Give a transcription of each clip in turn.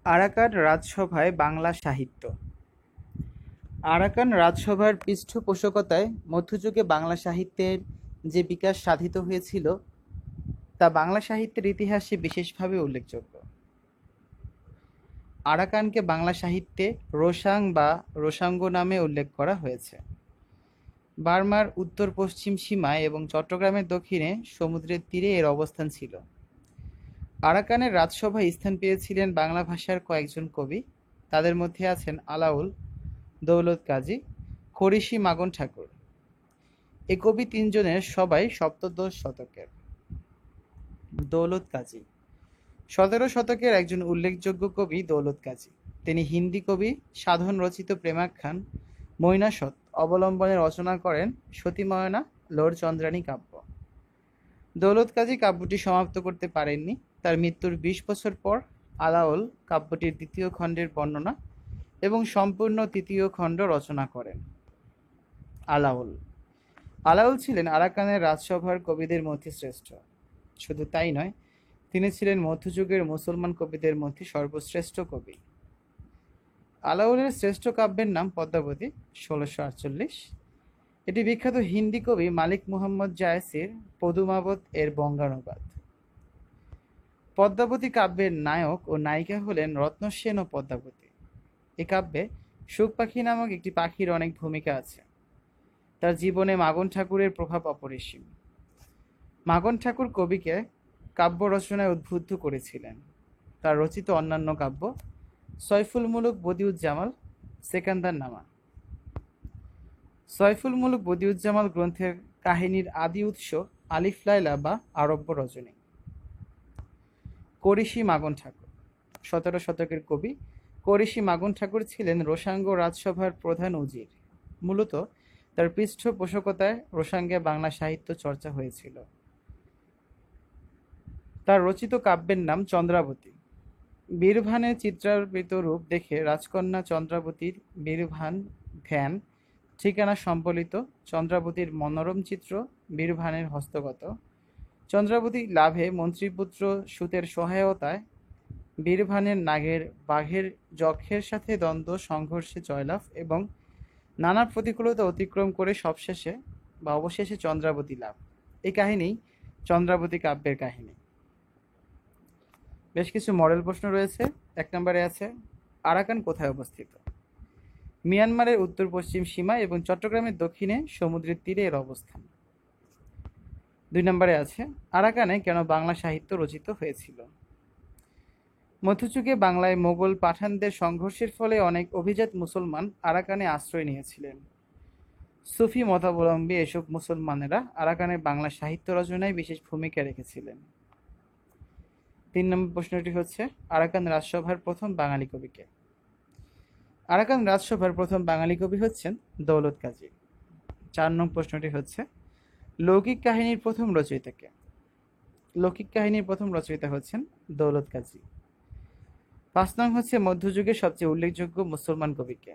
Arakan রাজসভায় বাংলা সাহিত্য। Arakan রাজসভার পৃষ্ঠপোষকতায় মধ্যযুগে বাংলা সাহিত্যের যে বিকাশ সাধিত হয়েছিল তা বাংলা সাহিত্যের ইতিহাসে বিশেষভাবে উল্লেখযোগ্য। আরাকানকে বাংলা সাহিত্যে রোসাং বা রোসাঙ্গ নামে উল্লেখ করা হয়েছে। বার্মার উত্তর-পশ্চিম সীমায় এবং চট্টগ্রামের দক্ষিণে সমুদ্রের তীরে এর অবস্থান ছিল। আরাকানের রাজসভায় স্থান পেয়েছিলেন বাংলা ভাষার কয়েকজন কবি। তাদের মধ্যে আছেন আলাউল, দৌলত কাজী, খরিশি মাগন ঠাকুর। এ কবি তিনজনের সবাই সপ্তদশ শতকের। দৌলত কাজী ১৭ শতকের একজন উল্লেখযোগ্য কবি। দৌলত কাজী তিনি হিন্দি কবি সাধন রচিত প্রেমাখ্যান মৈনাসৎ অবলম্বনে রচনা করেন সতীময়না লোর চন্দ্রানী কাব্য। দৌলত কাজী কাব্যটি সমাপ্ত করতে পারেননি। তার মৃত্যুর ২০ বছর পর আলাওল কাব্যটির দ্বিতীয় খণ্ডের বর্ণনা এবং সম্পূর্ণ তৃতীয় খণ্ড রচনা করেন। আলাউল ছিলেন আরাকানের রাজসভার কবিদের মধ্যে শ্রেষ্ঠ। শুধু তাই নয়, তিনি ছিলেন মধ্যযুগের মুসলমান কবিদের মধ্যে সর্বশ্রেষ্ঠ কবি। আলাউলের শ্রেষ্ঠ কাব্যের নাম পদ্মাবতী, ১৬৪৮। এটি বিখ্যাত হিন্দি কবি মালিক মুহাম্মদ জায়সির পদুমাবত এর বঙ্গানুবাদ। পদ্মাবতী কাব্যের নায়ক ও নায়িকা হলেন রত্নসেন ও পদ্মাবতী। এ কাব্যে সুখ পাখি নামক একটি পাখির অনেক ভূমিকা আছে। তার জীবনে মাগন ঠাকুরের প্রভাব অপরিসীম। মাগন ঠাকুর কবিকে কাব্য রচনায় উদ্বুদ্ধ করেছিলেন। তার রচিত অন্যান্য কাব্য সয়ফুল মুলুক বদিউজ্জামাল, সেকান্দার নামা। সয়ফুল মুলুক বদিউজ্জামাল গ্রন্থের কাহিনীর আদি উৎস আলিফ লায়লা বা আরব্য রজনী। খরিশি মাগন ঠাকুর ১৭ শতকের কবি। খরিশি মাগন ঠাকুর ছিলেন রোসাঙ্গ রাজসভার প্রধান উজির। মূলত তার পৃষ্ঠপোষকতায় রোসাঙ্গে বাংলা সাহিত্য চর্চা হয়েছিল। তার রচিত কাব্যের নাম চন্দ্রাবতী। বীরভানের চিত্রার্পিত রূপ দেখে রাজকন্যা চন্দ্রাবতীর বীরভান ধ্যান ঠিকানা সম্বলিত চন্দ্রাবতীর মনোরম চিত্র বীরভানের হস্তগত। চন্দ্রাবতী লাভে মন্ত্রীপুত্র সুতের সহায়তায় বীরভানের নাগের বাঘের যক্ষের সাথে দ্বন্দ্ব সংঘর্ষে জয়লাভ এবং নানা প্রতিকূলতা অতিক্রম করে অবশেষে চন্দ্রাবতী লাভ। এই কাহিনী চন্দ্রাবতী কাব্যের কাহিনী। বেশ কিছু মডেল প্রশ্ন রয়েছে। ১ নম্বরে আছে আরাকান কোথায় অবস্থিত? মিয়ানমারের উত্তর পশ্চিম সীমা এবং চট্টগ্রামের দক্ষিণে সমুদ্রের তীরে এর অবস্থান। ২ নম্বরে আছে আরাকানে কেন বাংলা সাহিত্য রচিত হয়েছিল? মধ্যযুগে বাংলায় মোগল পাঠানদের সংঘর্ষের ফলে অনেক অভিজাত মুসলমান আরাকানে আশ্রয় নিয়েছিলেন। সুফি মতাবলম্বী এসব মুসলমানেরা আরাকানে বাংলা সাহিত্য রচনায় বিশেষ ভূমিকা রেখেছিলেন। ৩ নম্বর প্রশ্নটি হচ্ছে আরাকান রাজসভার প্রথম বাঙালি কবি কে? আরাকান রাজসভার প্রথম বাঙালি কবি হচ্ছেন দৌলত কাজী। ৪ নং প্রশ্নটি হচ্ছে লৌকিক কাহিনীর প্রথম রচয়িতা কে? লৌকিক কাহিনীর প্রথম রচয়িতা হচ্ছেন দৌলত কাজী। ৫ নং হচ্ছে মধ্যযুগের সবচেয়ে উল্লেখযোগ্য মুসলমান কবি কে?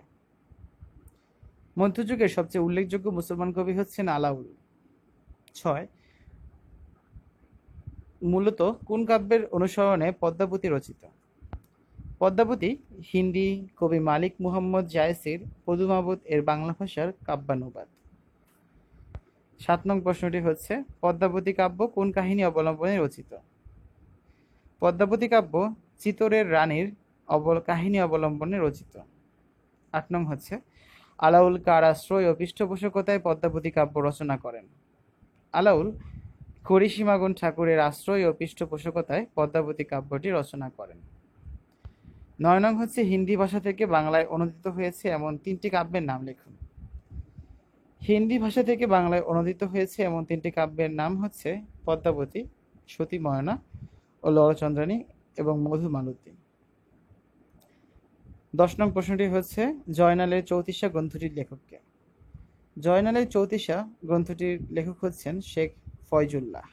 মধ্যযুগের সবচেয়ে উল্লেখযোগ্য মুসলমান কবি হচ্ছেন আলাউল। ৬ মূলত কোন কাব্যের অনুসরণে পদ্মাবতী রচিত? পদ্মাবতী হিন্দি কবি মালিক মুহাম্মদ জায়সির পদুমাবত এর বাংলা ভাষার কাব্যানুবাদ। ৭ নং প্রশ্নটি হচ্ছে পদ্মাবতী কাব্য কোন কাহিনী অবলম্বনে রচিত? পদ্মাবতী কাব্য চিতোরের রানীর কাহিনী অবলম্বনে রচিত। ৮ নং হচ্ছে আলাউল কার আশ্রয় ও পৃষ্ঠপোষকতায় পদ্মাবতী কাব্য রচনা করেন? আলাউল খরিশি মাগন ঠাকুরের আশ্রয় ও পৃষ্ঠপোষকতায় পদ্মাবতী কাব্যটি রচনা করেন। ৯ নং হচ্ছে হিন্দি ভাষা থেকে বাংলায় অনুদিত হয়েছে এমন ৩টি কাব্যের নাম লিখুন। হিন্দি ভাষা থেকে বাংলায় অনুদিত হয়েছে এমন ৩টি কাব্যের নাম হচ্ছে পদ্মাবতী, সতীময়না ও লরচন্দ্রানী এবং মধুমালতী। ১০ নং প্রশ্নটি হচ্ছে জয়নালের চৌতিসা গ্রন্থটির লেখক কে? জয়নালের চৌতিসা গ্রন্থটির লেখক হচ্ছেন শেখ ফয়জুল্লাহ।